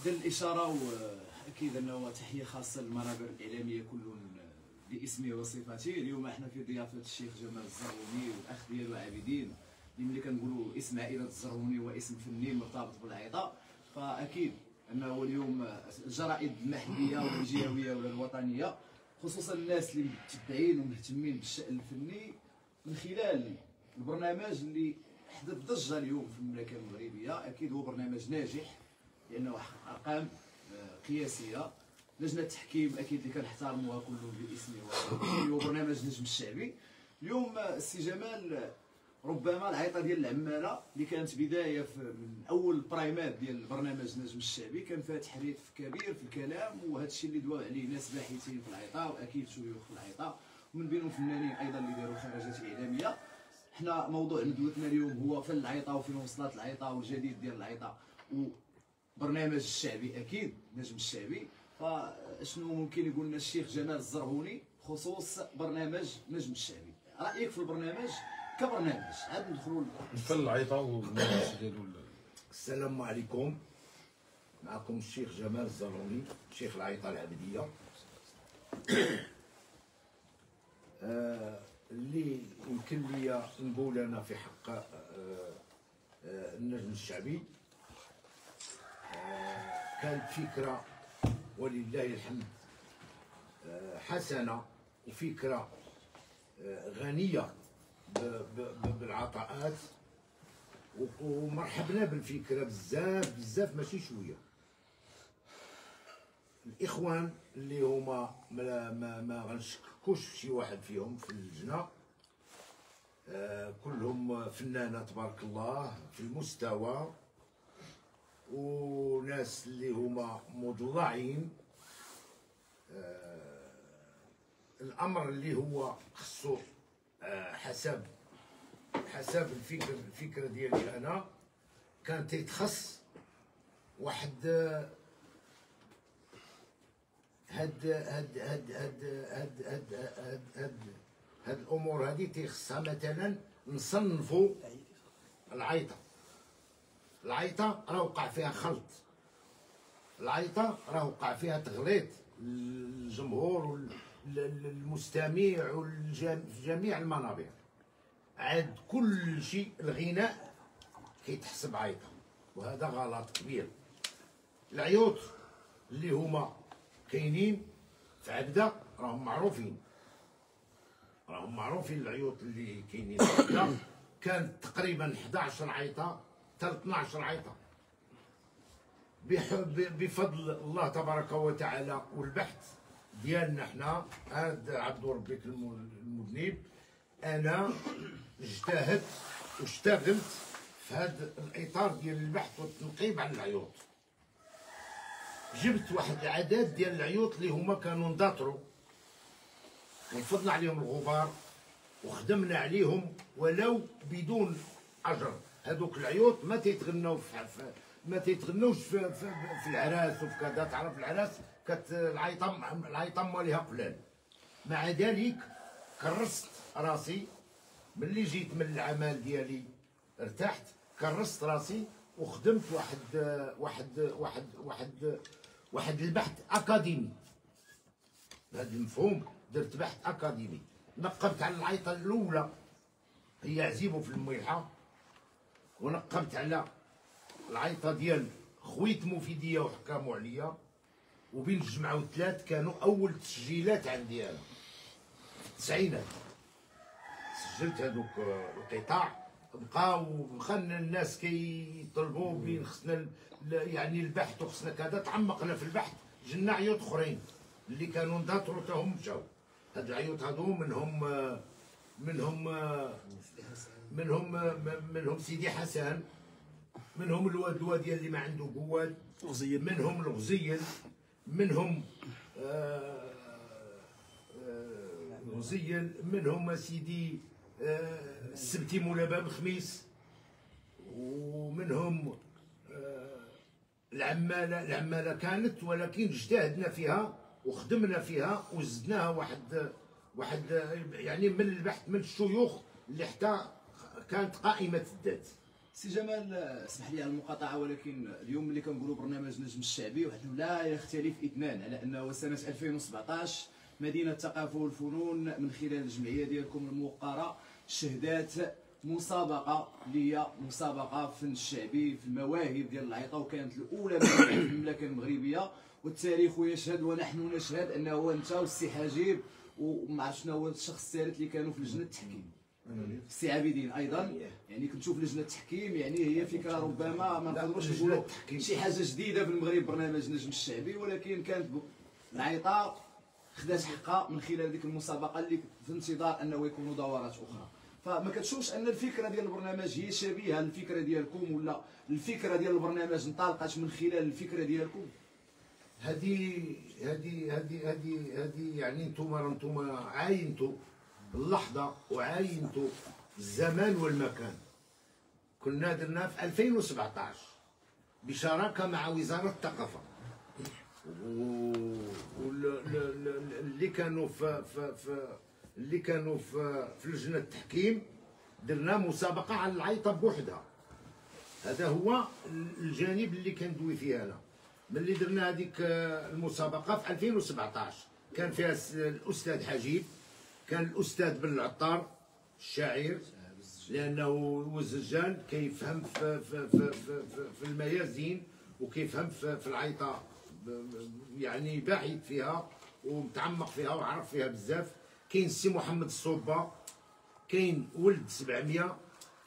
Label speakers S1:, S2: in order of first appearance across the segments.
S1: ديال الاشاره، واكيد انه تحيه خاصه للمنابر الاعلاميه كل باسمه وصفاته. اليوم احنا في ضيافه الشيخ جمال الزرغوني والاخ ديالو عابدين، اللي ملي كنقولوا اسم عائله الزرغوني هو اسم فني مرتبط بالعيطه، فاكيد انه اليوم الجرائد المحليه والجهويه ولا الوطنيه، خصوصا الناس اللي متبعين ومهتمين بالشان الفني، من خلال البرنامج اللي حدث ضجه اليوم في المملكه المغربيه. اكيد هو برنامج ناجح لانه حقق ارقام قياسيه. لجنه التحكيم اكيد اللي كنحترموها كلهم باسمه، هو برنامج نجم الشعبي. اليوم السي جمال، ربما العيطه ديال العماله اللي كانت بدايه من اول برايمات ديال برنامج نجم الشعبي، كان فيها تحريف كبير في الكلام، وهذا الشيء اللي دواو عليه ناس باحثين في العيطه واكيد شيوخ في العيطه، ومن بينهم فنانين ايضا اللي داروا خرجات اعلاميه. حنا موضوع ندوتنا اليوم هو فن العيطه وفين وصلت العيطه والجديد ديال العيطه وبرنامج الشعبي اكيد نجم الشعبي. فشنو ممكن يقول لنا الشيخ جمال الزرغوني بخصوص برنامج نجم الشعبي؟ رايك في البرنامج كبرنامج؟ عاد ندخلوا
S2: فن العيطه والبرنامج ديالو.
S3: السلام عليكم، معكم الشيخ جمال الزرغوني، شيخ العيطه العبديه. اللي يمكن لي نقول انا في حق النجم الشعبي، كانت فكره ولله الحمد حسنه، وفكره غنيه بالعطاءات، ومرحبنا بالفكره بزاف بزاف ماشي شويه. الاخوان اللي هما ما غنشككوش في شي واحد فيهم في اللجنه، كلهم فنانه تبارك الله في المستوى، وناس اللي هما مضلعين. الامر اللي هو خصو حسب الفكره ديالي انا، كان تيتخص واحد هاد الامور هذه تيخصها مثلا نصنفوا العيطه. العيطه راه وقع فيها خلط، العيطه راه وقع فيها تغليط الجمهور والمستمع وجميع المنابر. عاد كل شيء الغناء كيتحسب عيطه، وهذا غلط كبير. العيوط اللي هما كاينين في عبده راهم معروفين العيوط اللي كاينين في عبده. كانت تقريبا 11 عيطه حتى 12 عيطه، بفضل الله تبارك وتعالى والبحث ديالنا حنا، هذا عبد ربك المذنب. انا اجتهدت واشتغلت في هذا الاطار ديال البحث والتنقيب عن العيوط. جبت واحد العدد ديال العيوط اللي هما كانوا نداطروا، ونفضنا عليهم الغبار وخدمنا عليهم ولو بدون اجر. هذوك العيوط ما تيتغناو ما تيتغنوش في العراس وفي كذا. تعرف العراس كانت العيطه مالها قلال. مع ذلك كرست راسي ملي جيت من العمل ديالي، ارتحت، كرست راسي وخدمت واحد البحث اكاديمي. بهذا المفهوم درت بحث اكاديمي، نقبت على العيطه الاولى هي عزيبو في المويحه، ونقبت على العيطه ديال خويت مفيديه وحكاموا عليا، وبين الجمعه والثلاث كانوا اول تسجيلات عندي انا في التسعينات. سجلت هذوك القطاع، بقاو الناس كيطلبوا بين خصنا يعني البحث وخصنا كذا. تعمقنا في البحث، جنا عيوط اخرين اللي كانوا نداطروا حتى هم مشاو. هاد العيوط هادو منهم سيدي حسن، منهم الوادي اللي ما عنده قواد، منهم الغزيل، منهم غزيل، منهم سيدي السبتي مولا باب الخميس، ومنهم العماله كانت، ولكن اجتهدنا فيها وخدمنا فيها وزدناها واحد يعني من البحث من الشيوخ اللي حتى كانت قائمه الذات.
S1: سي جمال، اسمح لي على المقاطعه، ولكن اليوم ملي كنقولوا برنامج نجم الشعبي وحده لا يختلف اثنان على انه سنه 2017 مدينه الثقافه والفنون من خلال الجمعيه ديالكم الموقره شهدات مسابقه اللي هي مسابقه فن الشعبي في المواهب ديال العيطه، وكانت الاولى في المملكه المغربيه، والتاريخ يشهد ونحن نشهد انه انت والسي حجيب ومع شنو هو الشخص الثالث اللي كانوا في لجنه التحكيم السي عابدين ايضا، يعني كنتو في لجنه التحكيم. يعني هي فكره ربما ما نقدروش نقولوا شي حاجه جديده في المغرب برنامج نجم الشعبي، ولكن كانت العيطه خدات حقها من خلال ديك المسابقه اللي في انتظار انه يكونوا دورات اخرى. فما كتشوفش ان الفكره ديال البرنامج هي شبيهه للفكره ديالكم، ولا الفكره ديال البرنامج انطلقت من خلال الفكره ديالكم؟
S3: هذه يعني انتم عاينتوا اللحظه وعاينتوا الزمان والمكان. كنا درنا في 2017 بشراكه مع وزاره الثقافه، واللي كانوا في لجنه التحكيم درنا مسابقه على العيطه بوحدها. هذا هو الجانب اللي كندوي فيه انا. ملي درنا هذيك المسابقه في 2017 كان فيها الاستاذ حجيب، كان الاستاذ بن العطار الشاعر، لانه هو الزجال كيفهم في الميازين وكيفهم في العيطه، يعني باحث فيها ومتعمق فيها وعرف فيها بزاف. كاين السي محمد الصوبه، كاين ولد 700،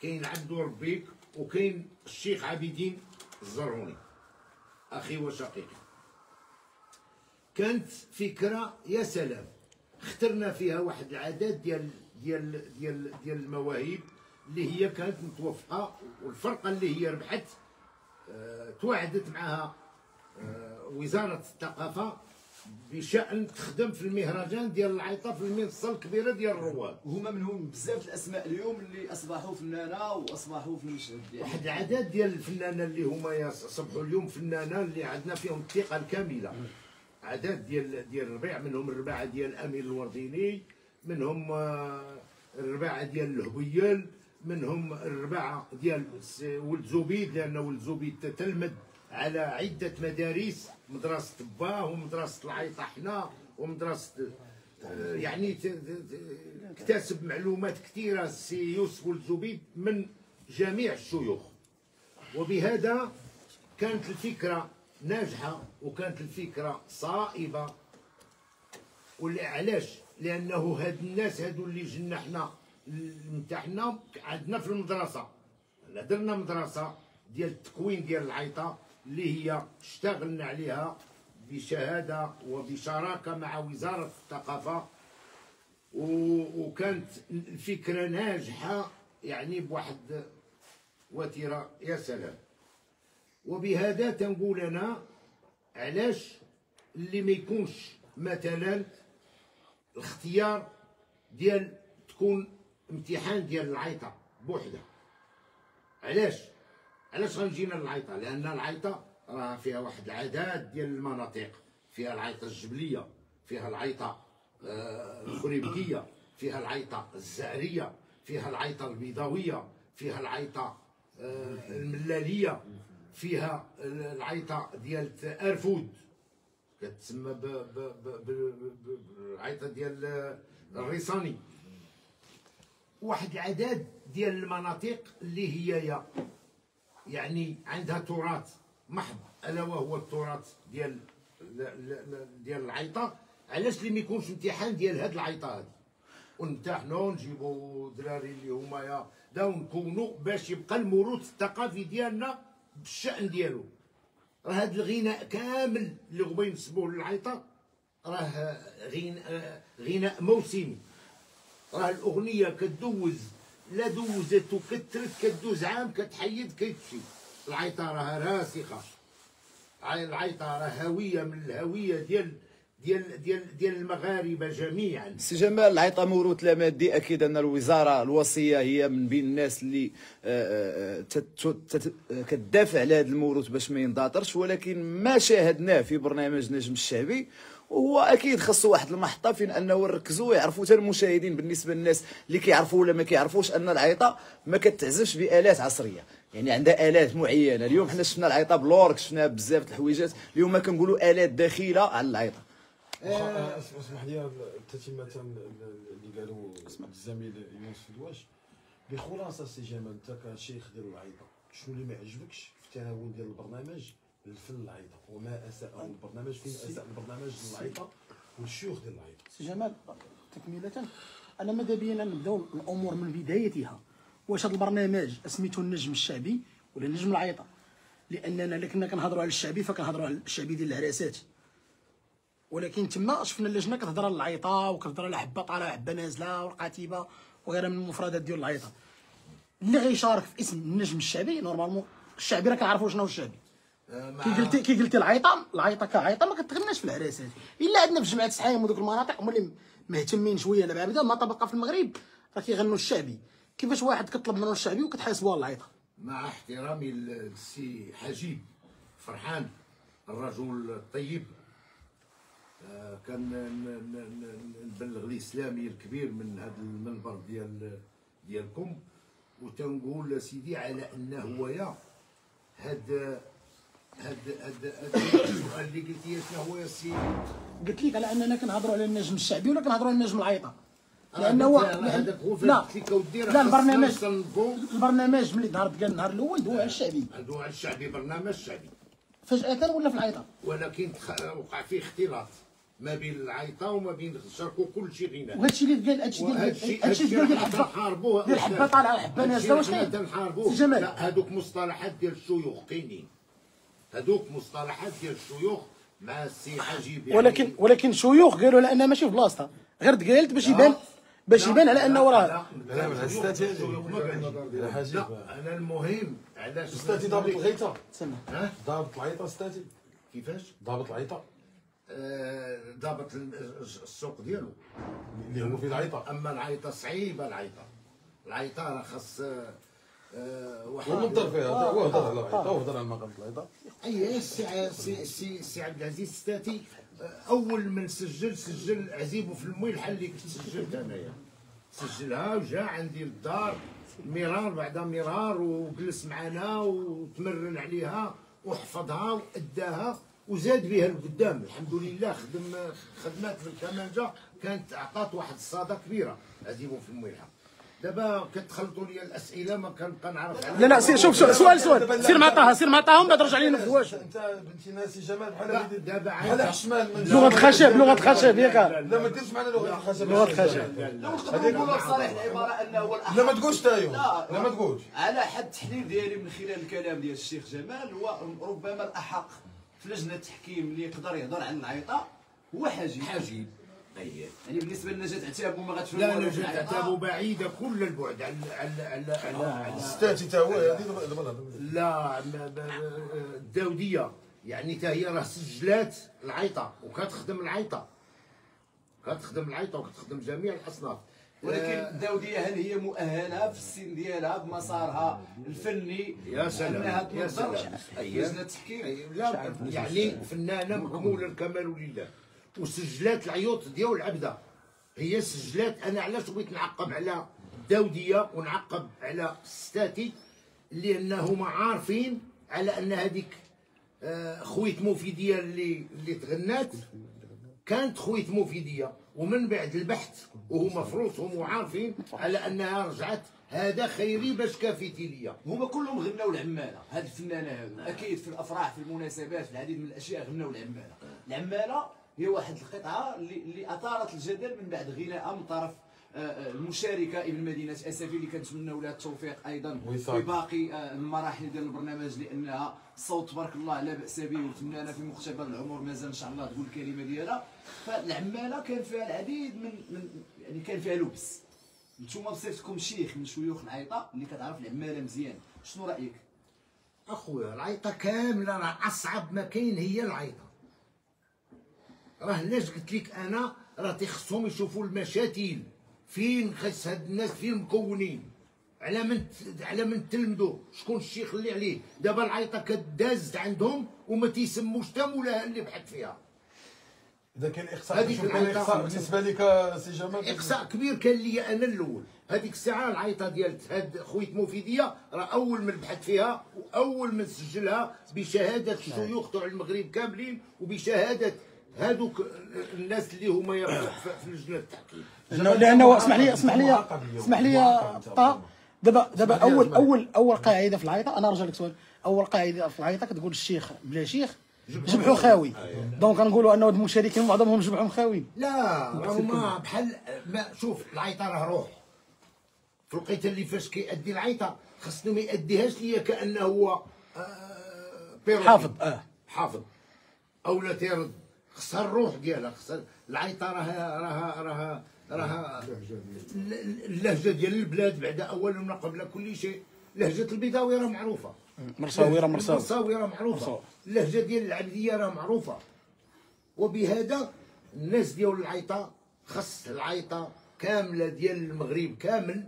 S3: كاين عبدو ربيك، وكاين الشيخ عابدين الزرعوني اخي وشقيقي. كانت فكره يا سلام، اخترنا فيها واحد العدد ديال المواهب اللي هي كانت متوفقه، والفرقه اللي هي ربحت توعدت معها وزاره الثقافه بشان تخدم في المهرجان ديال العيطه في المنصه الكبيره ديال الرواد.
S1: وهما منهم بزاف الاسماء اليوم اللي اصبحوا فنانه واصبحوا في المشهد ديالهم.
S3: واحد العدد ديال الفنانه اللي هما اصبحوا اليوم فنانه اللي عندنا فيهم الثقه الكامله. عدد ديال الربيع، منهم الرباعه ديال امين الورديني، منهم الرباعه ديال الهبيل، منهم الرباعه ديال ولد زبيد، لان ولد زبيد تلمذ على عده مدارس، مدرسه باه ومدرسه العيطه حنا ومدرسه يعني اكتسب معلومات كثيره السي يوسف ولد زبيد من جميع الشيوخ. وبهذا كانت الفكره ناجحه وكانت الفكره صائبه. علاش؟ لانه هاد الناس هادو اللي جينا حنا امتحنا عندنا في المدرسه، درنا مدرسه ديال التكوين ديال العيطه اللي هي اشتغلنا عليها بشهاده وبشراكه مع وزاره الثقافه، وكانت الفكره ناجحه يعني بواحد وتيره يا سلام. وبهذا تنقول انا علاش اللي ما يكونش مثلا الاختيار ديال تكون امتحان ديال العيطه بوحدها. علاش غنجينا للعيطه؟ لان العيطه راه فيها واحد العدد ديال المناطق، فيها العيطه الجبليه، فيها العيطه الخريبكيه، فيها العيطه الزعريه، فيها العيطه البيضاويه، فيها العيطه الملاليه، فيها العيطه ديال ارفود كتسمى بالعيطه ديال الريصاني. واحد العدد ديال المناطق اللي هي يعني عندها تراث محض، الا وهو التراث ديال العيطه. علاش اللي ما يكونش امتحان ديال هاد العيطه هادي ونمتحنوا نجيبوا دراري اللي هما ونكونوا باش يبقى الموروث الثقافي ديالنا بالشأن ديالو. راه هاد الغناء كامل اللي بغيو ينسبوه للعيطه راه غناء موسمي. راه الاغنيه كدوز، لا دوزت وكثرت كدوز عام كتحيد كيتمشي. العيطه راه راسخه، العيطه راه هويه من الهويه ديال المغاربه جميعا.
S1: سي جمال، العيطه موروث لا مادي، اكيد ان الوزاره الوصيه هي من بين الناس اللي كتدافع على هذا الموروث باش ما ينضاطرش، ولكن ما شاهدناه في برنامج نجم الشعبي هو اكيد خاصو واحد المحطه فين انه نركزوا ويعرفوا حتى المشاهدين بالنسبه للناس اللي كيعرفوا ولا ما كيعرفوش ان العيطه ما كتعزفش بالات عصريه، يعني عندها الات معينه. اليوم حنا شفنا العيطه بلورك، شفنا بزاف د الحويجات، اليوم كنقولوا الات داخله على العيطه.
S2: اسمح لي التتمه اللي قالوا الزميل يونس فدواش بخلاصه. سي جمال انت كشيخ ديال العيطه، شنو اللي ما عجبكش في التناول ديال البرنامج للفن العيطه، وما اساءه البرنامج، فين اساء البرنامج للعيطه والشيوخ ديال العيطه؟
S4: سي جمال تكمله، انا ماذا بينا نبداو الامور من بدايتها. واش هذا البرنامج سميتو النجم الشعبي ولا نجم العيطه؟ لاننا الا كنا كنهضروا على الشعبي فكنهضروا على الشعبي ديال العراسات، ولكن تما شفنا اللجنه كتهضر على العيطه وكتهضر على حبه طالعه حبه نازله والقتيبه وغيرها من المفردات ديال العيطه. اللي غيشارك في اسم النجم الشعبي نورمالمون الشعبي راه كنعرفوا شنو هو الشعبي. كي قلتي العيطه كعيطه ما كتغناش في العراسات، الا عندنا في جماعه السحايم ودوك المناطق هما اللي مهتمين شويه دابا بدا ما طبقه في المغرب راه كيغنوا الشعبي. كيفاش واحد كطلب منه الشعبي وكتحاسبوه على العيطه؟
S3: مع احترامي للسي حجيب فرحان الرجل الطيب، كان نبلغ الاسلامي الكبير من هذا المنبر ديالكم وتنقول سيدي على انه هويا هاد السؤال اللي قلتي شنو هو يا سي؟
S4: قلت لك على اننا كنهضروا على النجم الشعبي ولا كنهضروا على النجم العيطه؟ لانه لا البرنامج ملي ظهرت كاع النهار الاول دوا على الشعبي،
S3: دوا على الشعبي، برنامج شعبي
S4: فجاه ولا في العيطه،
S3: ولكن وقع فيه اختلاط ما بين العيطه وما بين شاركوا كل شيء غناء.
S4: وهذا الشيء اللي قال هادشي ديال الحبه ديال حبه طالعه حبه نازله، واش كاين؟
S3: تنحاربوه. لا هذوك مصطلحات ديال الشيوخ كاينين، هذوك مصطلحات ديال الشيوخ مع السي حجيب يعني.
S4: ولكن شيوخ قالوا لان ماشي في بلاصتها، غير تقالت باش يبان على انه راه.
S2: لا من استاذ
S3: لا انا المهم علاش
S2: استاذي ضابط الغيطه.
S4: تسنى
S2: ضابط العيطه استاذي
S3: كيفاش؟
S2: ضابط العيطه
S3: ضابط السوق ديالو
S2: اللي هو في العيطه.
S3: اما العيطه صعيبه، العيطه راه خاص واحد
S2: ونضر فيها هو هضر على العيطه وهضر على مقام العيطه.
S3: اي سي عبد العزيز ستاتي اول من سجل عزيبو في الملحه اللي كنت سجلت انايا، سجلها وجا عندي للدار مرار بعد مرار وجلس معنا وتمرن عليها وحفظها واداها وزاد بها لقدام. الحمد لله خدم خدمات في الكمانجه كانت عطات واحد الصاده كبيره عزيبو في الملحه. دابا كتخلطوا لي الاسئله ما كنبقى نعرف.
S4: لا سير شوف سؤال سير مع طه من بعد رجع لينا في واش.
S2: انت بنتي ناسي جمال بحال
S3: دابا
S2: بحال حشمان من
S4: لغه خشب ياك.
S2: لا ما ديرش معنا لغه الخشب.
S1: هذيك نقولوا بصريح العباره انه هو
S2: لا ما تقولش تايو، لا ما تقولش.
S1: على حد التحليل ديالي من خلال الكلام ديال الشيخ جمال، هو ربما الاحق في لجنه التحكيم اللي يقدر يهضر عن العيطه هو حجيب. يعني بالنسبه لنجاة عتاب وما غتفهم.
S3: لا نجاة عتاب بعيده كل البعد على
S2: ستاتي تا هو
S3: لا الداوديه يعني تا هي راه سجلات العيطه وكتخدم العيطه وكتخدم جميع الاصناف.
S1: ولكن الداوديه هل هي مؤهله في السن ديالها بمسارها الفني؟
S3: يا سلام
S1: انها
S3: يا سلام.
S1: لجنه التحكيم
S3: لا يعني فنانه مكموله الكمال لله. وسجلات العيوط ديال العبده هي سجلات. انا علاش بغيت نعقب على الداوديه ونعقب على ستاتي لانهما عارفين على ان هذيك خويت مفيديه اللي تغنات كانت خويت مفيديه، ومن بعد البحث وهما في روسهم وعارفين على انها رجعت هذا خيري باش كافيتي ليا.
S1: هما كلهم غناو العماله، هاد الفنانه هادو اكيد في الافراح في المناسبات في العديد من الاشياء غناو العماله. العماله هي واحد القطعه اللي اثارت الجدل من بعد غنائها من طرف المشاركه ابن مدينه اسفي اللي كنتمنوا لها التوفيق ايضا في باقي المراحل ديال البرنامج، لانها صوت تبارك الله لا باس به وفنانه في مقتبل العمر مازال ان شاء الله تقول الكلمه ديالها. فالعماله كان فيها العديد من يعني كان فيها لبس. نتوما بصفتكم شيخ من شيوخ العيطه اللي كتعرف العماله مزيان، شنو رايك؟
S3: اخويا العيطه كامله راه اصعب ما كاين هي العيطه. راه علاش قلت لك انا راه تيخصهم يشوفوا المشاتل فين خاص هاد الناس فين مكونين، على من تلمدوا شكون الشيخ اللي عليه. دابا العيطه كدازت عندهم وما تيسموش حتى مولاها اللي بحث فيها.
S2: اذا كاين اقصاء
S3: هذيك
S2: كاين
S3: العيطة
S2: اقصاء بالنسبه لك سي جمال؟
S3: اقصاء كبير كان لي انا الاول. هذيك الساعه العيطه ديال هاد خويت مفيديه راه اول من بحث فيها واول من سجلها بشهاده الشيوخ تاع المغرب كاملين وبشهاده هادوك الناس اللي هما في لجنه التحكيم.
S4: لانه اسمح لي يا طه. دابا اول قاعده في العيطه، انا نرجع لك سؤال. اول قاعده في العيطه كتقول الشيخ بلا شيخ جبحوا خاوي. دونك كنقولوا انه المشاركين بعضهم جبحهم خاويين.
S3: لا راهما بحال ما شوف العيطه راه روح. في الوقيته اللي فاش كيأدي العيطه خاصني ما يأديهاش ليا كأنه هو
S4: حافظ
S3: حافظ او لا تيرد. خصها الروح ديالها، خصها العيطه راها اللهجه ديال البلاد بعدا اولا قبل كل شيء. لهجه البيضاوي راه معروفه،
S4: مرصاوي راه
S3: معروفه، اللهجه ديال العبديه راه معروفه. وبهذا الناس ديال العيطه خص العيطه كامله ديال المغرب كامل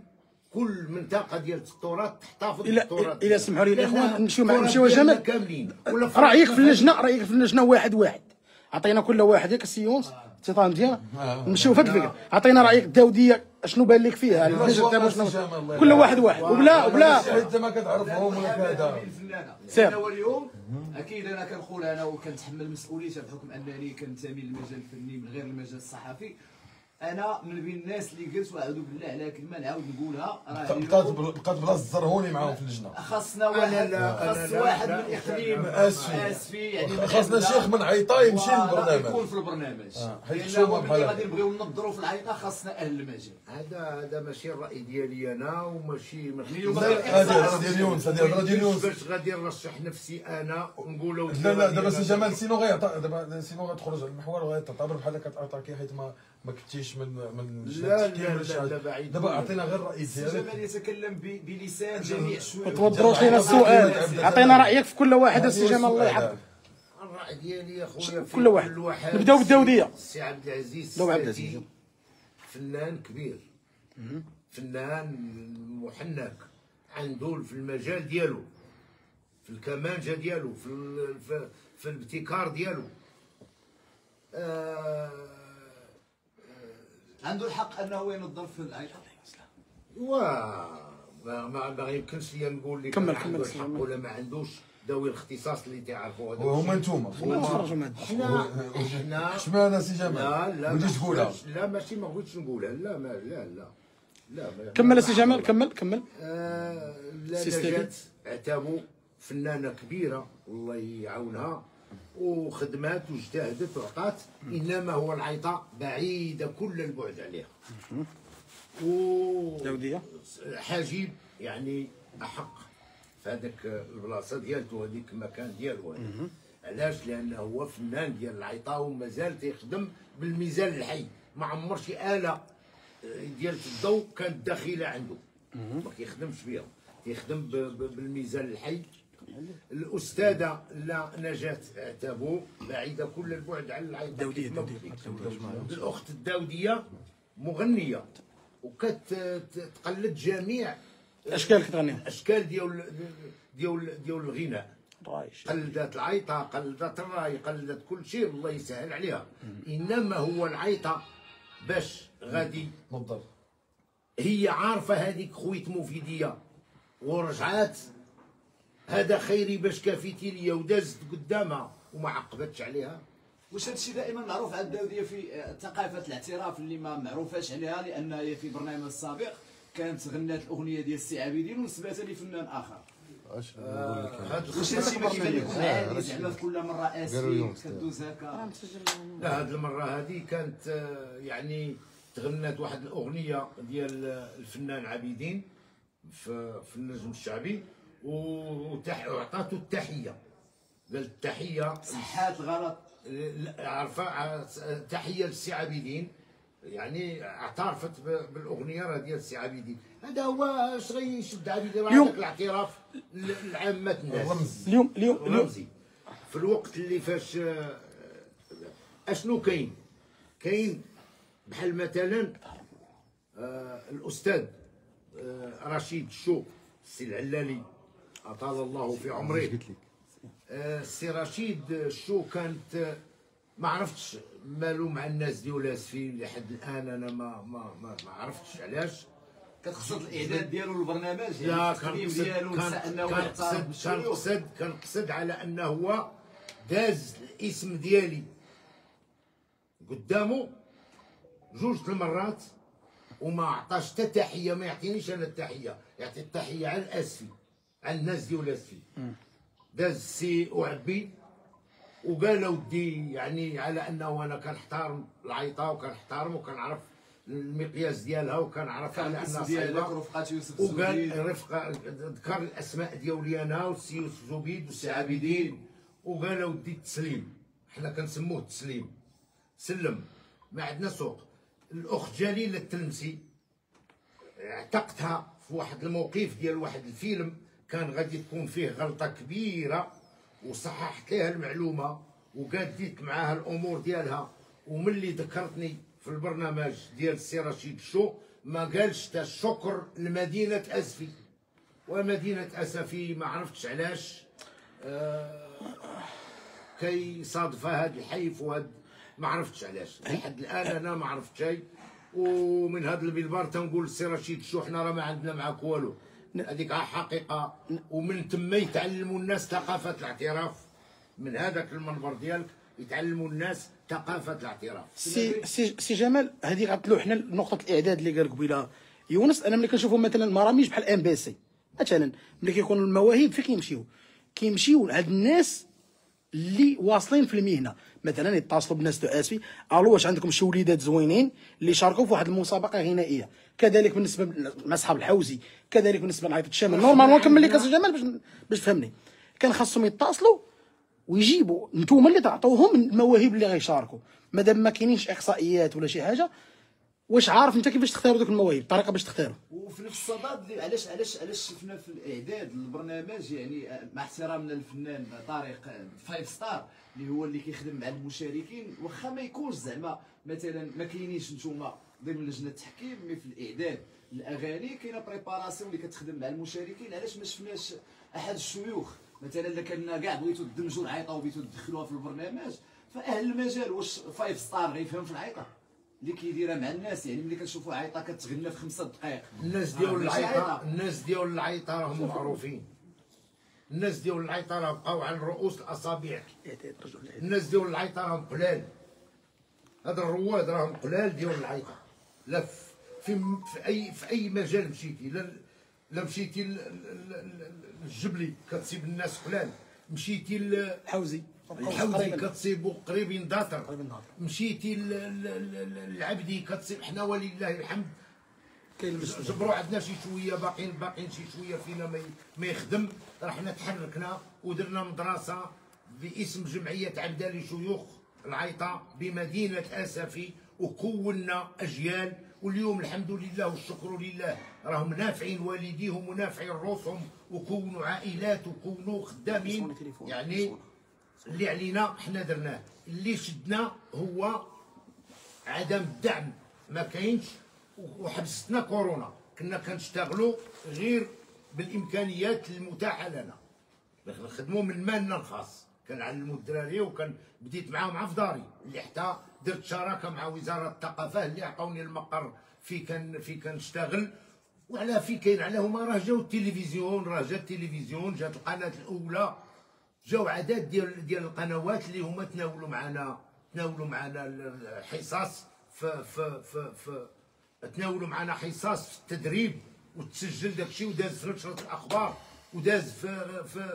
S3: كل منطقه ديال التراث تحتفظ بالتراث.
S4: الى سمحوا لي الاخوان نمشيو جمال
S3: كاملين.
S4: رايك في اللجنه واحد عطينا كل واحد ياك السيونس التيطان ديالنا نمشيو في هذه الفكره. عطينا رايك الداوديه اشنو بان لك فيها كل واحد وبلا
S2: انت ما كتعرفهم ولا كذا.
S1: انا اليوم اكيد انا كنقول انا وكنتحمل مسؤوليتها بحكم انني كنتمي للمجال الفني من غير المجال الصحفي. انا من بين الناس اللي قلت واعوذ بالله على كلمه نعاود نقولها راه
S2: بقات بلا الزرهوني معاهم في اللجنه.
S1: خاصنا واحد واحد من اقليم اسفي يعني
S2: خاصنا شيخ من عيطه يمشي للبرنامج
S1: يكون في البرنامج.
S2: حيت شوما بحال
S1: غادي نبغيو ننظروا في العيطه خاصنا اهل المجال.
S3: هذا ماشي الراي ديالي انا وماشي
S2: هذه ديال يونس، هذه ديال يونس.
S3: باش غادي نرشح نفسي انا ونقولوا
S2: لا دابا سي جمال سينو غيعطى دابا سينو غتخرج على المحور وغتعتبر بحال كتعطاكي حيت ما كنتيش من
S3: لا بعيد.
S2: دابا عطينا غير الراي ديالك.
S1: جمال يتكلم بلسان جميع الشيوخ.
S4: توضروش لينا السؤال، عطينا رايك في كل واحد السي جمال الله يحفظك.
S3: الراي ديالي يا خويا
S4: كل واحد. نبداو بالداوديه.
S3: السي عبد العزيز فنان كبير، فنان محنك عنده في المجال ديالو، في الكمانجه ديالو، في الابتكار ديالو.
S1: عنده الحق انه ينظر في العيطه.
S3: ما يمكنش لي نقول لك
S4: كمل
S3: عنده الحق ولا ما عندوش. ذوي الاختصاص اللي تعرفوا هذا
S2: وهما انتوما
S4: نخرجوا من
S3: حنا
S2: اشمعنى سي جمال؟
S3: لا
S2: بغيتي تقولها؟
S3: لا ماشي ما بغيتش نقولها. لا
S4: كمل سي جمال كمل.
S3: نجاة عتابو فنانه كبيره والله يعاونها وخدمات واجتهدت وعطات، انما هو العيطه بعيده كل البعد عليها.
S4: داوديه
S3: حاجب يعني احق في هذاك البلاصه ديالته هذيك المكان ديالو. علاش؟ لانه هو فنان ديال العيطه ومازال تيخدم بالميزان الحي. ما عمر شي اله ديال الضوء كانت داخله عنده ما كيخدمش بها، تيخدم بالميزان الحي. الاستاذه لا نجاة عتابو بعيده كل البعد على العيطه. الاخت الداوديه مغنيه وكتقلد جميع
S4: الاشكال كتغني
S3: الاشكال ديال الغناء. قلدت العيطه، قلدت الراي، قلدت كل شيء الله يسهل عليها. انما هو العيطه باش غادي
S2: نضر
S3: هي عارفه هذيك خويت مفيديه ورجعات هذا خيري باش كافيتي ليا ودازت قدامها وما عقبتش عليها.
S1: واش هذا الشيء دائما معروف على الداوديه في ثقافه الاعتراف اللي ما معروفاش عليها؟ لان هي في برنامج السابق كانت غنات الاغنيه ديال السي عابدين ونسبتها لفنان اخر. واش هادشي ما كيبان لكم عادي زعما في كل مره اسفي كدوز هكا؟
S3: لا هاد المره هذه كانت يعني تغنات واحد الاغنيه ديال الفنان عابدين في النجم الشعبي وعطاتو التحيه. قال التحيه
S1: صحات غلط
S3: عارفه تحيه للسي عابدين، يعني اعترفت بالاغنيه راه ديال السي عابدين. هذا هو اش غيشد عابدين راه هذاك الاعتراف لعامه الناس.
S4: اليوم
S3: رمزي في الوقت اللي فاش اشنو كاين بحال مثلا الاستاذ رشيد الشو السي العلالي اطال الله في عمره. السي رشيد الشو كانت ما عرفتش مالو مع الناس ديال اسفين لحد الان. انا ما عرفتش علاش.
S1: كتقصد الاعداد ديالو للبرنامج؟
S3: لا،
S1: التقديم ديالو انه
S3: كنقصد على انه هو داز الاسم ديالي قدامه 2 المرات وما عطاش حتى تحيه. ما يعطينيش انا التحيه، يعطي التحيه على الاسفي، على الناس ديال الاسفي. داز السي وعبي وقال ودي يعني على انه انا كنحترم العيطه وكنحترم وكنعرف المقياس ديالها وكنعرف على انها صعيبه.
S1: رفقات يوسف
S3: وقال رفقه ذكر الاسماء ديالي انا والسي يوسف زبيد والسي عابدين. وقال ودي التسليم، حنا كنسموه التسليم، سلم ما عندنا سوق. الاخت جليله التلمسي اعتقتها في واحد الموقف ديال واحد الفيلم كان غادي تكون فيه غلطه كبيره، وصححت لها المعلومه وقاديت معاها الامور ديالها. وملي ذكرتني في البرنامج ديال السي رشيد شو ما قالش تا الشكر لمدينه اسفي. ومدينه اسفي ما عرفتش علاش كي صادفها هاد الحيف وهاد ما عرفتش علاش لحد الان. انا ما عرفت شيء. ومن هذا المنبر تنقول السي رشيد شو حنا راه ما عندنا معاك والو، هذيك حقيقه. ومن تما يتعلموا الناس ثقافه الاعتراف، من هذاك المنبر ديالك يتعلموا الناس ثقافه الاعتراف.
S4: سي جمال، هذه غتلو حنا نقطه الاعداد اللي قال قبيله يونس. انا ملي كنشوفوا مثلا مرامج بحال ام بي سي مثلا، ملي كيكونوا المواهب فين كيمشيو لهاد الناس اللي واصلين في المهنه. مثلا يتصلوا بالناس تاع اسفي، الو واش عندكم شي وليدات زوينين اللي شاركوا في واحد المسابقه غنائيه. كذلك بالنسبه مع صحاب الحوزي، كذلك بالنسبه لعيطه الشمال. نورمالمون كمل لك اسي جمال باش تفهمني. كان خاصهم يتصلوا ويجيبوا نتوما اللي تعطوهم المواهب اللي غيشاركوا. مادام ما كاينينش احصائيات ولا شي حاجه، واش عارف انت كيفاش تختاروا دوك المواهب، الطريقه باش تختاروا.
S1: وفي نفس الصدد علاش شفنا في الاعداد للبرنامج، يعني مع احترامنا للفنان طارق 5 ستار اللي هو اللي كيخدم مع المشاركين، واخا ما يكونش زعما مثلا ما كاينينش نتوما ضمن لجنه التحكيم، مي في الاعداد الاغاني كاينه بريباراسيون اللي كتخدم مع المشاركين. علاش ما شفناش احد الشيوخ مثلا اللي كان كاع بغيتوا تدمجوا العيطه وبغيتوا تدخلوها في البرنامج؟ فاهل المجال واش 5 ستار غيفهم في العيطه اللي كيديرها مع الناس؟ يعني ملي كنشوفوا عيطه كتغنى في 5 دقائق.
S3: الناس ديال العيطه راهم معروفين. الناس ديال العيطه راه بقاو على رؤوس الاصابع. الناس ديال العيطه راهم قلال. هذا الرواد راهم قلال ديال العيطه. لا في اي مجال مشيتي، لا مشيتي للجبلي كتصيب الناس قلال، مشيتي
S4: الحوزي
S3: كتصيبوا قريبين داطر، مشيتي للعبدي كتصيب. حنا ولله الحمد جبروا عندنا شي شويه باقيين شي شويه فينا ما يخدم. رحنا تحركنا ودرنا مدرسه باسم جمعيه عبده لشيوخ العيطه بمدينه اسفي، وكونا اجيال. واليوم الحمد لله والشكر لله راهم نافعين والديهم ونافعين روسهم، وكونوا عائلات وكونوا خدامين. يعني اللي علينا حنا درناه. اللي شدنا هو عدم الدعم، ما كاينش. وحبستنا كورونا، كنا كنشتغلوا غير بالامكانيات المتاحه لنا، نخدموا من مالنا الخاص. كنعلموا الدراري وكان بديت معاهم في داري، اللي حتى درت شراكه مع وزاره الثقافه اللي عطاوني المقر في كنشتغل. وعلى في كاين على هما راه جاو التلفزيون، راه جا التلفزيون، جات القناه الاولى، جاو عدد ديال القنوات اللي هما تناولوا معنا الحصص تناولوا معنا حصص في التدريب، وتسجل داكشي وداز في نشره الاخبار وداز في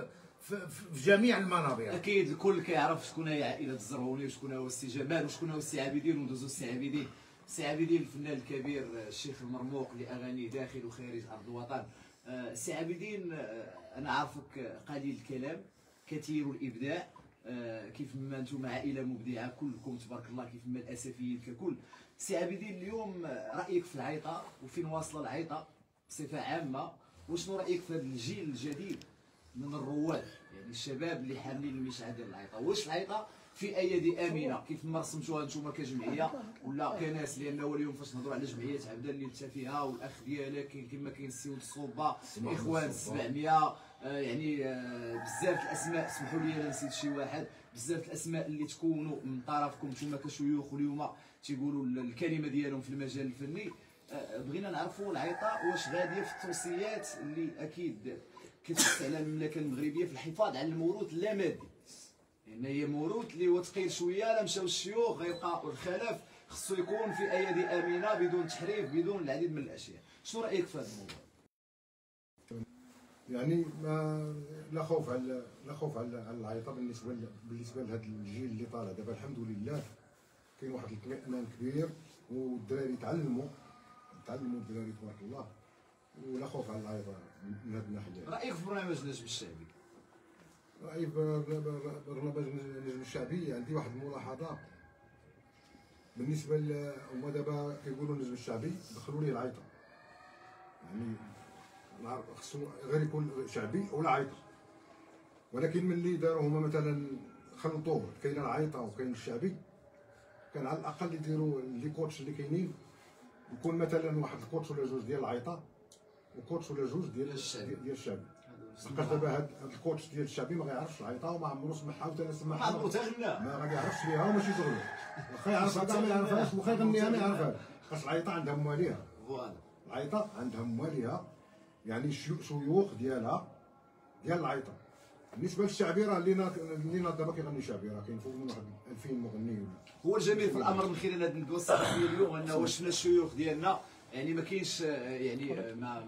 S3: جميع المنابر.
S1: اكيد الكل كيعرف شكون هي عائله الزرهوني وشكون هو السي جمال وشكون هو السي عابدين. وندوزو السي عابدين. السي عابدين الفنان الكبير، الشيخ المرموق لاغاني داخل وخارج ارض الوطن. السي عابدين، انا عارفك قليل الكلام كثير الابداع، كيف ما انتم عائله مبدعه كلكم تبارك الله، كيف ما الاسفيين ككل. سي عابدين، اليوم رايك في العيطه وفين واصله العيطه بصفه عامه؟ وشنو رايك في هذا الجيل الجديد من الرواد، يعني الشباب اللي حاملين المشعل ديال العيطه؟ واش العيطه في ايادي امنه كيف ما رسمتوها نتوما كجمعيه، ولا كناس؟ لانه اليوم فاش نهضروا على جمعيه عبده اللي انت فيها والاخ ديالك كاين كما كاين السي ولد الصوبه، اخوان 700، يعني بزاف الاسماء، اسمحوا لي انا نسيت شي واحد، بزاف الاسماء اللي تكونوا من طرفكم نتوما كشيوخ واليوم تيقولوا الكلمه ديالهم في المجال الفني. بغينا نعرفوا العيطه واش غاديه في التوصيات اللي اكيد كتحث على المملكه المغربيه في الحفاظ على الموروث اللامادي، لان هي موروث اللي هو ثقيل شويه. لا مشاو الشيوخ غيبقى الخلف، خصو يكون في ايادي امنه بدون تحريف بدون العديد من الاشياء. شنو رايك في هذا الموضوع؟
S5: يعني ما لا خوف على العيطه بالنسبه لهذا الجيل اللي طالع دابا. الحمد لله كاين واحد الاطمئنان كبير، والدراري تعلموا الدراري تبارك الله، ولا خوف على العيطه من هذه الناحيه.
S1: رايك في برنامج النجم الشعبي؟
S5: رايي برنامج النجم الشعبي عندي واحد الملاحظه بالنسبه هما دابا كيقولوا النجم الشعبي دخلوا ليه العيطه، يعني خصو غير يكون شعبي ولا عيطه، ولكن ملي داروا هما مثلا خلطوه، كاين العيطه وكاين الشعبي، كان على الاقل يديروا لي كوتش اللي كاينين يكون مثلا واحد الكوتش ولا جوج ديال العيطه وكوتش ولا جوج ديال الشعبي. لقيت دابا هاد الكوتش ديال الشعبي ما غيعرفش العيطه وما عمرو سمعها وتا سمعها،
S1: ما عمرو تغنى،
S5: ما غيعرفش ليها وماشي شغله، واخا يعرفها كاع ما يعرفهاش، واخا يغنيها ما يعرفهاش، خاص العيطه عندها مواليها.
S1: فوالا
S5: العيطه عندها مواليها، يعني شيوخ ديالها ديال العيطه. بالنسبه للشعبي راه اللي دابا كيغني شعبي راه كاين فوق من واحد 2000 مغني.
S1: هو الجميل في الامر من خلال هذه الندوه الصحفيه اليوم انه شفنا الشيوخ ديالنا، يعني ما كاينش يعني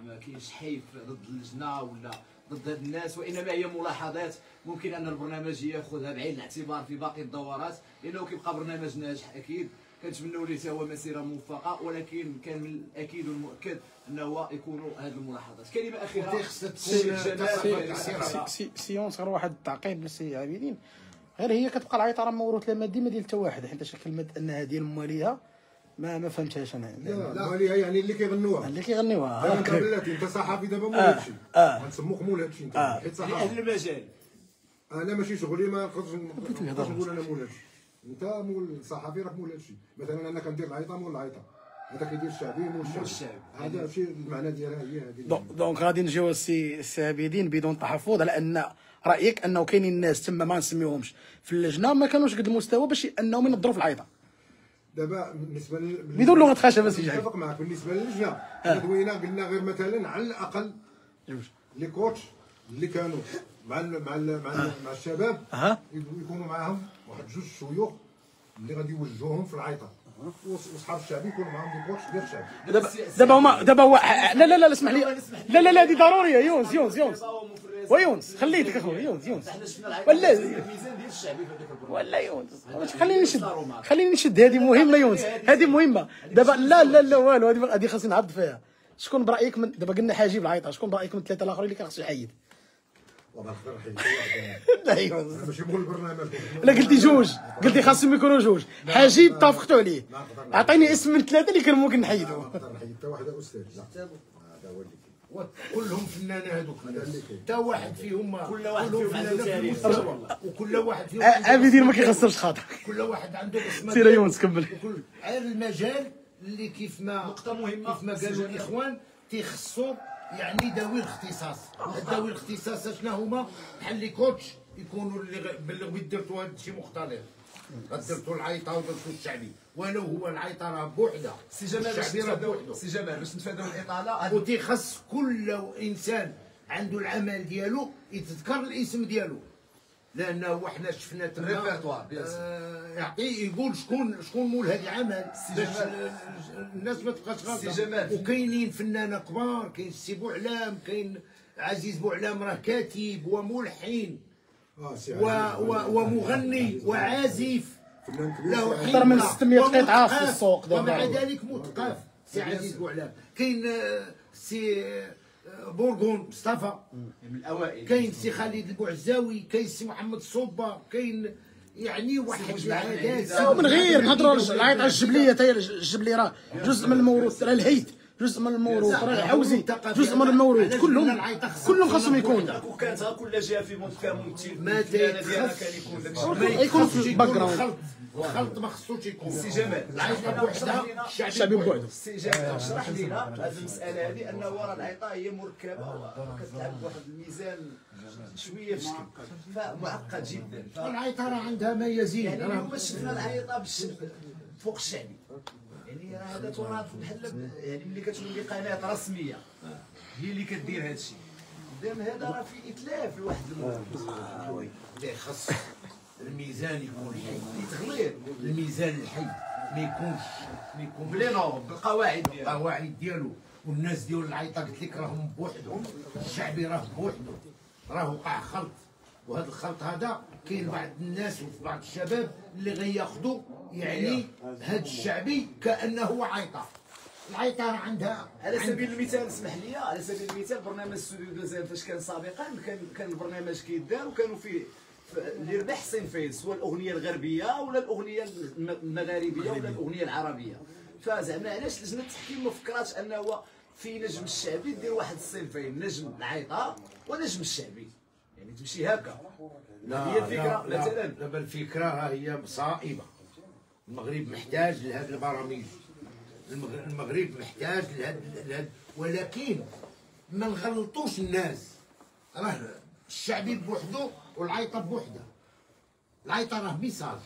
S1: ما كاينش حيف ضد اللجنه ولا ضد هاد الناس، وانما هي ملاحظات ممكن ان البرنامج ياخذها بعين الاعتبار في باقي الدورات، لانه كيبقى برنامج ناجح اكيد. كنتمنوا ليه هو مسيره موفقه، ولكن كان من الاكيد والمؤكد انه يكونوا هذه الملاحظات. كلمه اخيره
S4: سيونس، غير واحد التعقيب للسي عابدين، غير هي كتبقى العيطه راه موروث لا مادي ما ديال حتى واحد، حيت كلمه انها ديال مواليها ما فهمتهاش انا.
S5: لا مواليها يعني اللي كيغنيوها دابا بلاتي انت صحافي دابا مول هادشي، غنسموك مول هادشي انت، حيت صحافي
S1: اهل المجال.
S5: انا ماشي شغلي، ما نقدرش نقول انا مول هادشي، انت مول الصحافي راك مول هادشي. مثلا انا كندير العيطه مول العيطه، هذا كيدير الشعبي مول الشعب، هذا ماشي المعنى ديالها هي هذه.
S4: دونك غادي نجيو السي عابدين بدون تحفظ على ان رايك انه كاينين الناس تما ما نسميوهمش في اللجنه ما كانوش قد المستوى باش انهم ينظروا في العيطه.
S5: دابا بالنسبه
S4: بدون لغه خشبه سي جاي
S5: نتفق معك. بالنسبه للجنه دوينا قلنا غير مثلا على الاقل
S4: جوج
S5: لي كوتش اللي كانوا مع الشباب يكونوا معاهم واحد جوج شيوخ اللي غادي يوجهوهم في العيطه، وصحاب الشعبي يكونوا معاهم دي كوتش ديال الشعب.
S4: دابا هما لا اسمح لي، لا هذه ضروريه. يونس ويونس خليتك اخويا يونس ولا
S1: الميزان ديال الشعبي في هذاك البرنامج.
S4: ولا يونس خليني نشد هذه مهمه يونس، هذه مهمه دابا. لا والو، هذه خاصني نعرض فيها. شكون برايك من دابا قلنا حاجب العيطه، شكون برايك من الثلاثه الاخرين اللي كان خصو يحيد؟
S5: والله نقدر نحيد
S4: لا يونس
S5: ماشي نقول البرنامج.
S4: لا قلتي جوج، قلتي خاصهم يكونوا جوج. حاجب اتفقتوا عليه، عطيني اسم من الثلاثه اللي كان ممكن نحيدوا.
S5: نقدر نحيد حتى واحد استاذ، هذا هو اللي
S3: كلهم فنانين هذوك، حتى واحد فيهم
S1: كل واحد فيهم عنده تاريخ،
S3: وكل واحد فيهم
S4: عابدين ما كيخسرش خاطر.
S3: كل واحد عنده اسم.
S4: سير يونس كمل.
S3: غير المجال اللي كيف ما
S1: نقطة مهمة
S3: كيف ما قالوا الاخوان تيخصوا يعني ذوي الاختصاص. ذوي الاختصاص شنو هما؟ بحال لي كوتش يكونوا اللي درتوا هذا الشيء مختلط، درتوا العيطه ودرتوا الشعبي، ولو هو العيطه راه بوحده.
S1: سي جمال باش نتفاداو الاطاله،
S3: وتيخص كل انسان عنده العمل ديالو يتذكر الاسم ديالو، لانه حنا شفنا تما
S1: الريبرتوار
S3: يعطي يقول شكون مول هذا العمل باش الناس ما تبقاش غلطه. وكاينين فنانه كبار، كاين السي بوعلام، كاين عزيز بوعلام راه كاتب وملحن ومغني وعازف له
S4: اكثر من 600 قطعه في السوق دابا،
S3: ومع ذلك مثقف. سي عزيز بوعلام، كاين سي بورغون مصطفى
S1: من الاوائل،
S3: كاين سي خالد البوعزاوي، كاين سي محمد صوبه، كاين يعني واحد العادات.
S4: من غير نهضروا العيطه الجبليه، حتى الجبلي راه جزء من الموروث، راه الهيت جزء من الموروث راه عاوزين جزء من الموروث كلهم خاصهم يكونوا.
S1: كانت كل جهه في منطقه ممثل
S3: ما
S1: ديالنا كان يكون داكشي
S4: يكون في الباك جراوند.
S3: الخلط ما خصوش يكون.
S1: سي جمال
S3: العيطه بوحدها
S4: الشعبي بوحدو.
S1: سي جمال اشرح لينا هذه المساله هذه انه راه العيطه هي مركبه وكتلعب بواحد الميزان شويه في شكل فمعقد جدا.
S3: العيطه راه عندها ما يزيد.
S1: يعني اليوم شفنا العيطه فوق الشعبي، يعني راه هذا تراث بحال يعني ملي كتولي قناه رسميه هي اللي كدير هذا الشيء، اذا هذا راه في اتلاف لواحد الموضوع
S3: اللي خص الميزان يكون حي،
S1: تغليظ
S3: الميزان الحي ما يكونش
S1: بلي نوض بالقواعد ديالو
S3: القواعد ديالو. والناس ديال العيطه قلت لك راهم بوحدهم، الشعبي راه بوحدو، راه وقع خلط. وهذا الخلط هذا كاين بعض الناس وفي بعض الشباب اللي غياخذوا يعني هذا الشعبي كانه عيطه. العيطه راه عندها
S1: على سبيل المثال اسمح لي، على سبيل المثال برنامج ستوديو دوزيام فاش كان سابقا كان البرنامج كيدار وكانوا فيه اللي ربح صنفين، سواء الاغنيه الغربيه ولا الاغنيه المغاربيه ولا الاغنيه العربيه. فزعما علاش لجنه التحكيم ما فكراتش انه في نجم الشعبي دير واحد الصنفين، نجم العيطه ونجم الشعبي، يعني تمشي هكا. هي الفكره مثلا.
S3: دابا الفكره هي صائبه. المغرب محتاج لهذه البرامج، المغرب محتاج لهذا، ولكن ما نغلطوش الناس. راه الشعبي بوحدو والعيطه بوحدها. العيطه راه ميساج.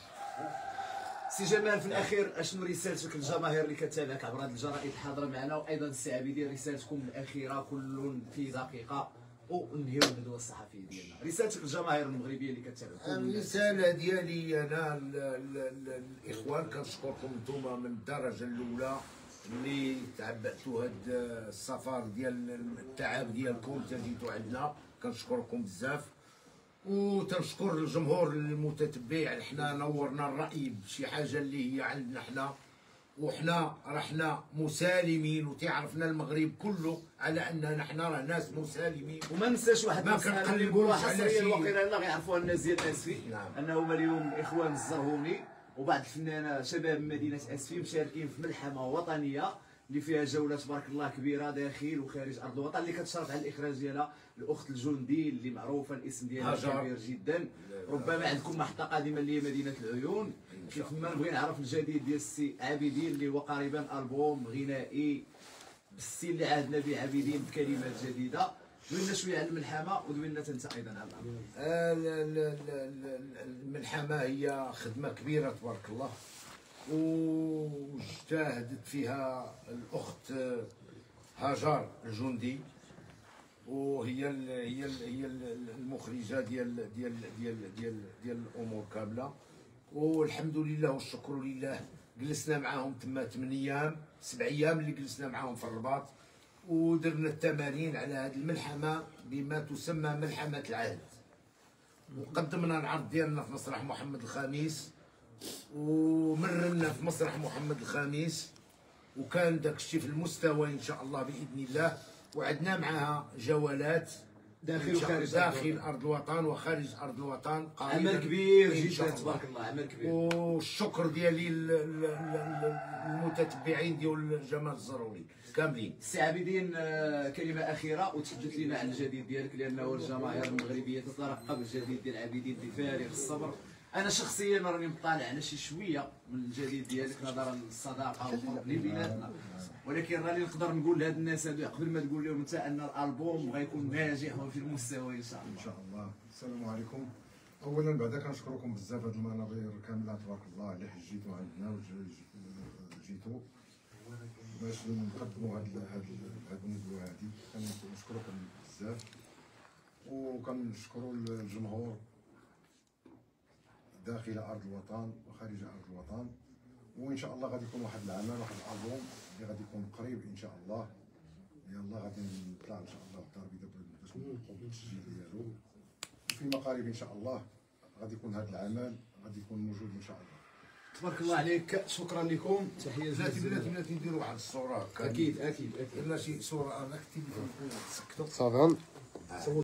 S1: سي جمال في الاخير اشنو رسالتك للجماهير اللي كتابعك عبر هذه الجرائد الحاضره معنا، وايضا السي عابدين رسالتكم الاخيره كل في دقيقه وننهيو الندوه الصحفيه ديالنا. رسالتك للجماهير المغربيه اللي كتابعك.
S3: الرساله ديالي انا الاخوان كنشكركم نتوما من الدرجه الاولى اللي تعبأتوا هذا السفر ديال التعب ديالكم تجيتوا عندنا، كنشكركم بزاف. وتنشكر الجمهور المتتبع. حنا نورنا الراي بشي حاجه اللي هي عندنا حنا، وحنا رحنا مسالمين وتعرفنا المغرب كله على اننا حنا راه ناس مسالمين.
S1: وما ننساش واحد
S3: ما
S1: المسألة اللي
S3: كنقلبوش
S1: نقولها
S3: على
S1: حصريا
S3: شي.
S1: الوقيله لا غيعرفوها الناس ديال اسفي.
S3: نعم.
S1: انهم اليوم اخوان الزرهوني وبعض الفنانه شباب مدينه اسفي مشاركين في ملحمه وطنيه اللي فيها جوله تبارك الله كبيره داخل وخارج ارض الوطن، اللي كتشرف على الاخراج ديالها الاخت الجندي اللي معروفه الاسم ديالها كبير جدا. ربما عندكم محطه قادمه اللي هي مدينه العيون. كيف ما نبغي نعرف الجديد ديال السي عابدين اللي هو قريبا البوم غنائي بالستيل اللي عهدنا به عابدين بكلمات جديده. دوينا شويه على الملحمه ودوينا انت ايضا على الامر.
S3: الملحمه هي خدمه كبيره تبارك الله، واجتهدت فيها الاخت هاجر الجندي، وهي هي المخرجه ديال الامور كامله. والحمد لله والشكر لله جلسنا معاهم تما 8 ايام 7 ايام اللي جلسنا معاهم في الرباط، ودرنا التمارين على هذه الملحمه بما تسمى ملحمه العهد. وقدمنا العرض ديالنا في مسرح محمد الخامس، ومرنا في مسرح محمد الخامس، وكان داك الشيء في المستوى ان شاء الله باذن الله. وعدنا معها جولات
S1: داخل وخارج
S3: داخل ارض الوطن وخارج ارض الوطن.
S1: عمل كبير جدا تبارك الله، عمل كبير.
S3: والشكر ديالي للمتتبعين ديال جمال الزروري كاملين.
S1: السي عابدين كلمه اخيره وتحدث لنا عن الجديد ديالك، لانه الجماهير المغربيه تترقب الجديد ديال عابدين بفارغ الصبر. انا شخصيا راني مطالع على شي شويه من الجديد ديالك نظرا للصداقه والقرب اللي بيناتنا، ولكن راني نقدر نقول لهاد الناس هادو قبل ما تقول لهم انت ان الالبوم غيكون ناجح وفي المستوى ان شاء الله.
S5: ان شاء الله. السلام عليكم. اولا بعدا كنشكركم بزاف هاد المنابر كامله تبارك الله اللي حجيتوا عندنا وجيتوا باش نقدموا هاد الندوه هادي. كنشكركم بزاف وكنشكروا الجمهور داخل ارض الوطن وخارج ارض الوطن. وان شاء الله غادي يكون واحد العمل واحد الالبوم اللي غادي يكون قريب ان شاء الله. يلا غادي نطلع ان شاء الله الدار البيضاء باش نقوم بالتسجيل ديالو وفيما قريب ان شاء الله غادي يكون هذا العمل غادي يكون موجود ان شاء الله.
S1: تبارك الله عليك، شكرا لكم، تحيه
S3: بلاتي نديروا واحد الصوره.
S1: اكيد
S3: درنا شي صوره انا كنت سكتوا
S2: صافي